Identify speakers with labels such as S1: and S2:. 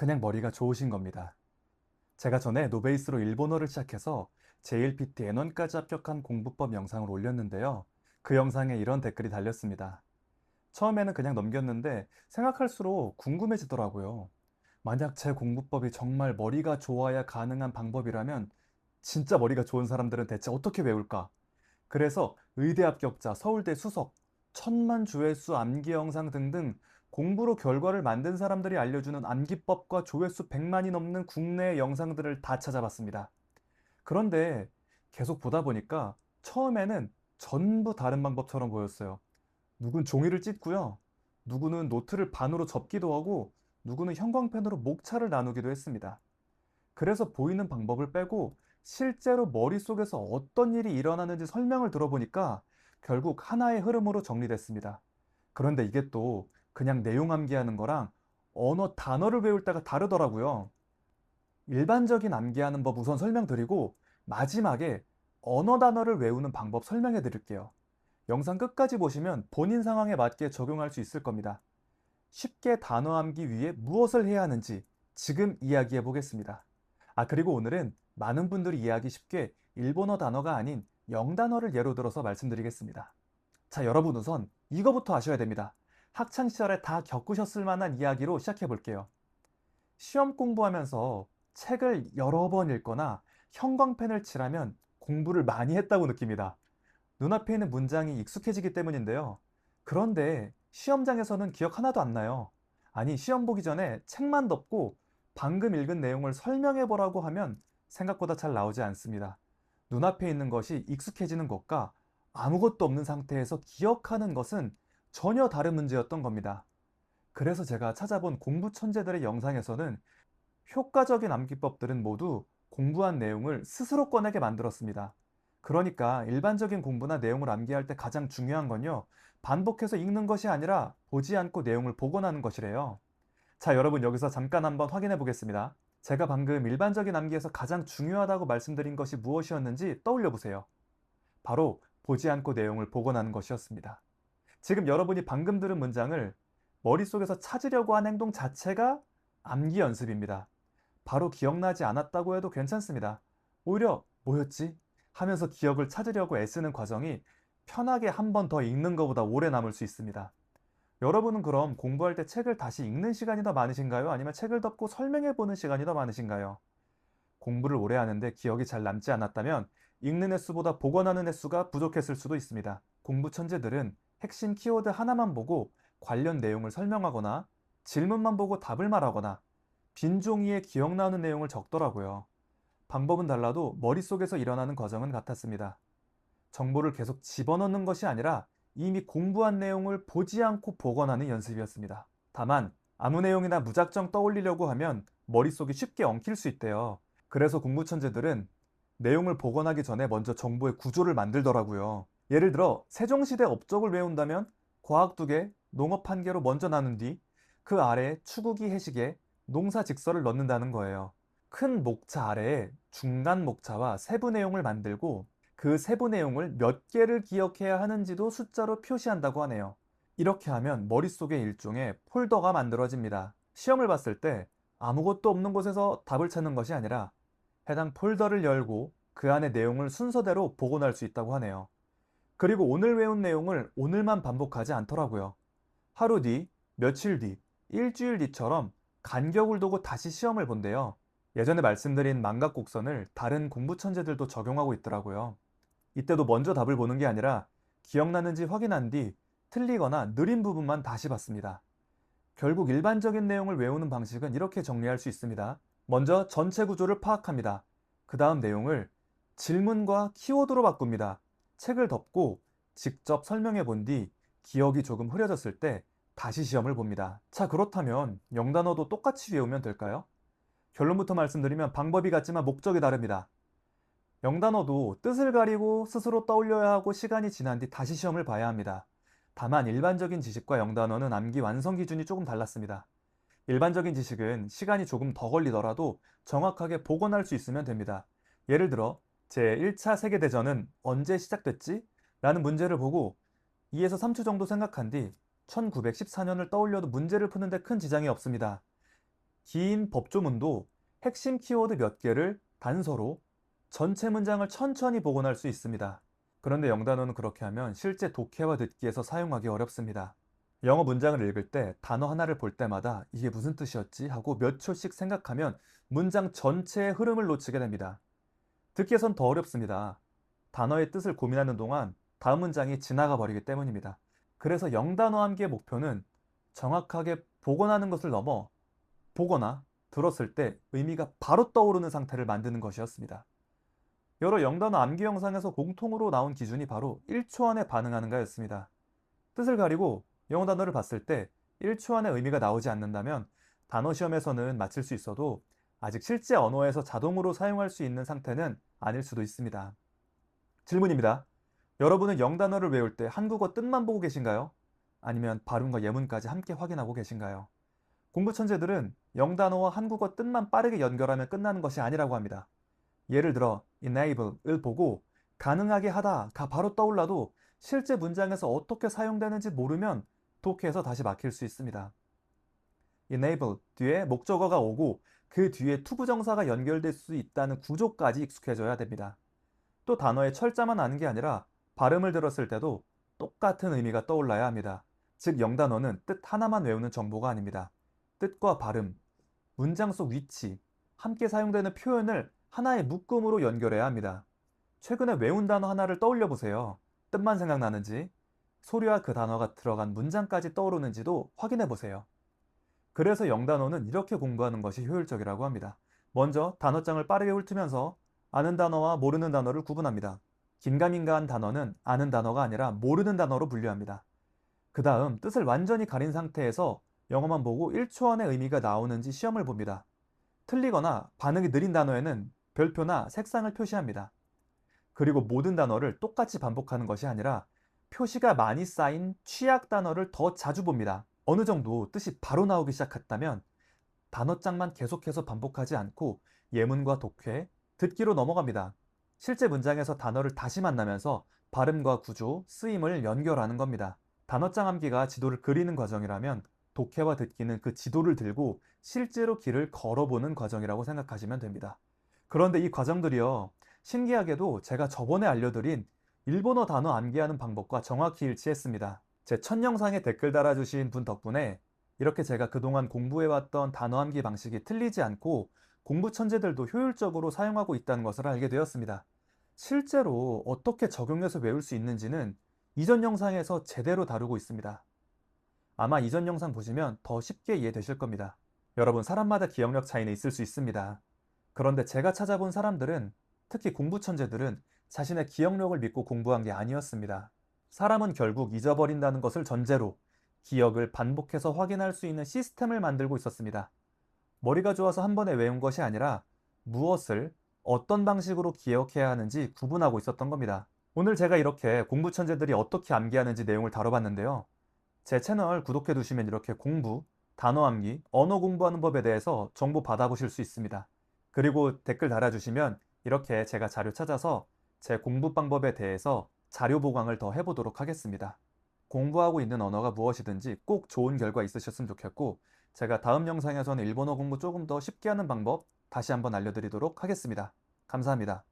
S1: 그냥 머리가 좋으신 겁니다. 제가 전에 노베이스로 일본어를 시작해서 JLPT N1까지 합격한 공부법 영상을 올렸는데요. 그 영상에 이런 댓글이 달렸습니다. 처음에는 그냥 넘겼는데 생각할수록 궁금해지더라고요. 만약 제 공부법이 정말 머리가 좋아야 가능한 방법이라면 진짜 머리가 좋은 사람들은 대체 어떻게 외울까? 그래서 의대 합격자, 서울대 수석, 천만 조회수 암기 영상 등등 공부로 결과를 만든 사람들이 알려주는 암기법과 조회수 100만이 넘는 국내 영상들을 다 찾아봤습니다. 그런데 계속 보다 보니까 처음에는 전부 다른 방법처럼 보였어요. 누군 종이를 찢고요. 누구는 노트를 반으로 접기도 하고 누구는 형광펜으로 목차를 나누기도 했습니다. 그래서 보이는 방법을 빼고 실제로 머릿속에서 어떤 일이 일어나는지 설명을 들어보니까 결국 하나의 흐름으로 정리됐습니다. 그런데 이게 또 그냥 내용 암기하는 거랑 언어 단어를 외울 때가 다르더라고요. 일반적인 암기하는 법 우선 설명드리고 마지막에 언어 단어를 외우는 방법 설명해 드릴게요. 영상 끝까지 보시면 본인 상황에 맞게 적용할 수 있을 겁니다. 쉽게 단어 암기 위해 무엇을 해야 하는지 지금 이야기해 보겠습니다. 그리고 오늘은 많은 분들이 이해하기 쉽게 일본어 단어가 아닌 영단어를 예로 들어서 말씀드리겠습니다. 자, 여러분 우선 이거부터 아셔야 됩니다. 학창 시절에 다 겪으셨을 만한 이야기로 시작해 볼게요. 시험 공부하면서 책을 여러 번 읽거나 형광펜을 칠하면 공부를 많이 했다고 느낍니다. 눈앞에 있는 문장이 익숙해지기 때문인데요. 그런데 시험장에서는 기억 하나도 안 나요. 아니, 시험 보기 전에 책만 덮고 방금 읽은 내용을 설명해 보라고 하면 생각보다 잘 나오지 않습니다. 눈앞에 있는 것이 익숙해지는 것과 아무것도 없는 상태에서 기억하는 것은 전혀 다른 문제였던 겁니다. 그래서 제가 찾아본 공부 천재들의 영상에서는 효과적인 암기법들은 모두 공부한 내용을 스스로 꺼내게 만들었습니다. 그러니까 일반적인 공부나 내용을 암기할 때 가장 중요한 건요, 반복해서 읽는 것이 아니라 보지 않고 내용을 복원하는 것이래요. 자, 여러분 여기서 잠깐 한번 확인해 보겠습니다. 제가 방금 일반적인 암기에서 가장 중요하다고 말씀드린 것이 무엇이었는지 떠올려 보세요. 바로 보지 않고 내용을 복원하는 것이었습니다. 지금 여러분이 방금 들은 문장을 머릿속에서 찾으려고 한 행동 자체가 암기 연습입니다. 바로 기억나지 않았다고 해도 괜찮습니다. 오히려 뭐였지? 하면서 기억을 찾으려고 애쓰는 과정이 편하게 한 번 더 읽는 것보다 오래 남을 수 있습니다. 여러분은 그럼 공부할 때 책을 다시 읽는 시간이 더 많으신가요? 아니면 책을 덮고 설명해 보는 시간이 더 많으신가요? 공부를 오래 하는데 기억이 잘 남지 않았다면 읽는 횟수보다 복원하는 횟수가 부족했을 수도 있습니다. 공부 천재들은 핵심 키워드 하나만 보고 관련 내용을 설명하거나 질문만 보고 답을 말하거나 빈 종이에 기억나는 내용을 적더라고요. 방법은 달라도 머릿속에서 일어나는 과정은 같았습니다. 정보를 계속 집어넣는 것이 아니라 이미 공부한 내용을 보지 않고 복원하는 연습이었습니다. 다만 아무 내용이나 무작정 떠올리려고 하면 머릿속이 쉽게 엉킬 수 있대요. 그래서 공부 천재들은 내용을 복원하기 전에 먼저 정보의 구조를 만들더라고요. 예를 들어 세종시대 업적을 외운다면 과학 2개, 농업 1개로 먼저 나눈 뒤 그 아래에 추구기 해시계, 농사 직설을 넣는다는 거예요. 큰 목차 아래에 중간 목차와 세부 내용을 만들고 그 세부 내용을 몇 개를 기억해야 하는지도 숫자로 표시한다고 하네요. 이렇게 하면 머릿속에 일종의 폴더가 만들어집니다. 시험을 봤을 때 아무것도 없는 곳에서 답을 찾는 것이 아니라 해당 폴더를 열고 그 안의 내용을 순서대로 복원할 수 있다고 하네요. 그리고 오늘 외운 내용을 오늘만 반복하지 않더라고요. 하루 뒤, 며칠 뒤, 일주일 뒤처럼 간격을 두고 다시 시험을 본대요. 예전에 말씀드린 망각곡선을 다른 공부 천재들도 적용하고 있더라고요. 이때도 먼저 답을 보는 게 아니라 기억나는지 확인한 뒤 틀리거나 느린 부분만 다시 봤습니다. 결국 일반적인 내용을 외우는 방식은 이렇게 정리할 수 있습니다. 먼저 전체 구조를 파악합니다. 그 다음 내용을 질문과 키워드로 바꿉니다. 책을 덮고 직접 설명해 본 뒤 기억이 조금 흐려졌을 때 다시 시험을 봅니다. 자, 그렇다면 영단어도 똑같이 외우면 될까요? 결론부터 말씀드리면 방법이 같지만 목적이 다릅니다. 영단어도 뜻을 가리고 스스로 떠올려야 하고 시간이 지난 뒤 다시 시험을 봐야 합니다. 다만 일반적인 지식과 영단어는 암기 완성 기준이 조금 달랐습니다. 일반적인 지식은 시간이 조금 더 걸리더라도 정확하게 복원할 수 있으면 됩니다. 예를 들어 제1차 세계대전은 언제 시작됐지? 라는 문제를 보고 2에서 3초 정도 생각한 뒤 1914년을 떠올려도 문제를 푸는데 큰 지장이 없습니다. 긴 법조문도 핵심 키워드 몇 개를 단서로 전체 문장을 천천히 복원할 수 있습니다. 그런데 영단어는 그렇게 하면 실제 독해와 듣기에서 사용하기 어렵습니다. 영어 문장을 읽을 때 단어 하나를 볼 때마다 이게 무슨 뜻이었지 하고 몇 초씩 생각하면 문장 전체의 흐름을 놓치게 됩니다. 듣기에선 더 어렵습니다. 단어의 뜻을 고민하는 동안 다음 문장이 지나가 버리기 때문입니다. 그래서 영단어 암기의 목표는 정확하게 복원하는 것을 넘어 보거나 들었을 때 의미가 바로 떠오르는 상태를 만드는 것이었습니다. 여러 영단어 암기 영상에서 공통으로 나온 기준이 바로 1초 안에 반응하는가였습니다. 뜻을 가리고 영어 단어를 봤을 때 1초 안에 의미가 나오지 않는다면 단어 시험에서는 맞힐 수 있어도 아직 실제 언어에서 자동으로 사용할 수 있는 상태는 아닐 수도 있습니다. 질문입니다. 여러분은 영단어를 외울 때 한국어 뜻만 보고 계신가요? 아니면 발음과 예문까지 함께 확인하고 계신가요? 공부 천재들은 영단어와 한국어 뜻만 빠르게 연결하면 끝나는 것이 아니라고 합니다. 예를 들어 enable을 보고 가능하게 하다가 바로 떠올라도 실제 문장에서 어떻게 사용되는지 모르면 독해에서 다시 막힐 수 있습니다. enable 뒤에 목적어가 오고 그 뒤에 투부정사가 연결될 수 있다는 구조까지 익숙해져야 됩니다. 또 단어의 철자만 아는 게 아니라 발음을 들었을 때도 똑같은 의미가 떠올라야 합니다. 즉 영단어는 뜻 하나만 외우는 정보가 아닙니다. 뜻과 발음, 문장 속 위치, 함께 사용되는 표현을 하나의 묶음으로 연결해야 합니다. 최근에 외운 단어 하나를 떠올려 보세요. 뜻만 생각나는지, 소리와 그 단어가 들어간 문장까지 떠오르는지도 확인해 보세요. 그래서 영단어는 이렇게 공부하는 것이 효율적이라고 합니다. 먼저 단어장을 빠르게 훑으면서 아는 단어와 모르는 단어를 구분합니다. 긴가민가한 단어는 아는 단어가 아니라 모르는 단어로 분류합니다. 그 다음 뜻을 완전히 가린 상태에서 영어만 보고 1초 안에 의미가 나오는지 시험을 봅니다. 틀리거나 반응이 느린 단어에는 별표나 색상을 표시합니다. 그리고 모든 단어를 똑같이 반복하는 것이 아니라 표시가 많이 쌓인 취약 단어를 더 자주 봅니다. 어느 정도 뜻이 바로 나오기 시작했다면 단어장만 계속해서 반복하지 않고 예문과 독해, 듣기로 넘어갑니다. 실제 문장에서 단어를 다시 만나면서 발음과 구조, 쓰임을 연결하는 겁니다. 단어장 암기가 지도를 그리는 과정이라면 독해와 듣기는 그 지도를 들고 실제로 길을 걸어보는 과정이라고 생각하시면 됩니다. 그런데 이 과정들이요, 신기하게도 제가 저번에 알려드린 일본어 단어 암기하는 방법과 정확히 일치했습니다. 제 첫 영상에 댓글 달아주신 분 덕분에 이렇게 제가 그동안 공부해왔던 단어 암기 방식이 틀리지 않고 공부 천재들도 효율적으로 사용하고 있다는 것을 알게 되었습니다. 실제로 어떻게 적용해서 외울 수 있는지는 이전 영상에서 제대로 다루고 있습니다. 아마 이전 영상 보시면 더 쉽게 이해되실 겁니다. 여러분, 사람마다 기억력 차이는 있을 수 있습니다. 그런데 제가 찾아본 사람들은, 특히 공부 천재들은 자신의 기억력을 믿고 공부한 게 아니었습니다. 사람은 결국 잊어버린다는 것을 전제로 기억을 반복해서 확인할 수 있는 시스템을 만들고 있었습니다. 머리가 좋아서 한 번에 외운 것이 아니라 무엇을 어떤 방식으로 기억해야 하는지 구분하고 있었던 겁니다. 오늘 제가 이렇게 공부 천재들이 어떻게 암기하는지 내용을 다뤄봤는데요. 제 채널 구독해 두시면 이렇게 공부, 단어 암기, 언어 공부하는 법에 대해서 정보 받아보실 수 있습니다. 그리고 댓글 달아주시면 이렇게 제가 자료 찾아서 제 공부 방법에 대해서 자료 보강을 더 해보도록 하겠습니다. 공부하고 있는 언어가 무엇이든지 꼭 좋은 결과 있으셨으면 좋겠고, 제가 다음 영상에서는 일본어 공부 조금 더 쉽게 하는 방법 다시 한번 알려드리도록 하겠습니다. 감사합니다.